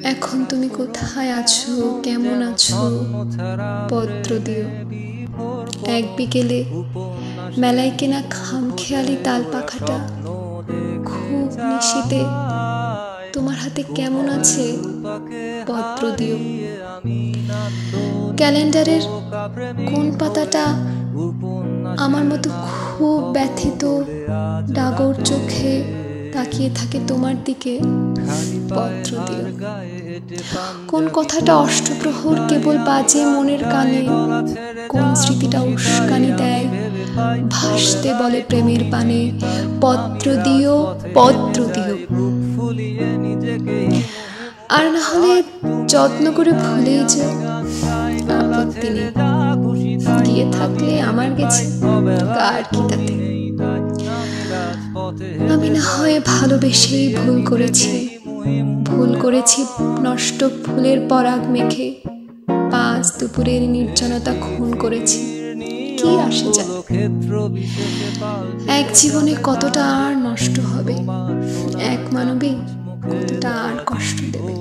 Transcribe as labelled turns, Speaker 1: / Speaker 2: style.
Speaker 1: এখন তুমি কোথায় আছো, কেমন আছো? পত্র দিও। এক বিকেলে মেলায় কেনা খামখেয়ালি তাল পাখাটা খুব নিশীতে তোমার হাতে কেমন আছে? পত্র দিও। ক্যালেন্ডারের কোন পাতাটা আমার মতো খুব ব্যথিত ডাগর চোখে তাকিয়ে থাকে তোমার দিকে? পত্র দিও। কোন কথাটা অষ্টপ্রহর কেবল বাজে মনের কানে? কোন স্মৃতিটা উস্কানি দেয়, ভাসতে বলে প্রেমের পানে? পত্র দিও, পত্র দিও। আর না হলে যত্ন করে ভুলেই যেও, আপত্তি নেই। গিয়ে থাকলে আমার গেছে, কার কি তাতে? আমি না হয় ভালোবেসেই ভুল করেছি নষ্ট ফুলের পরাগ মেখে, পাঁচ দুপুরের নির্জনতা খুন করেছি। কি আসে যায়? এক জীবনে কতটা আর নষ্ট হবে, এক মানবী কতটা আর কষ্ট দেবে।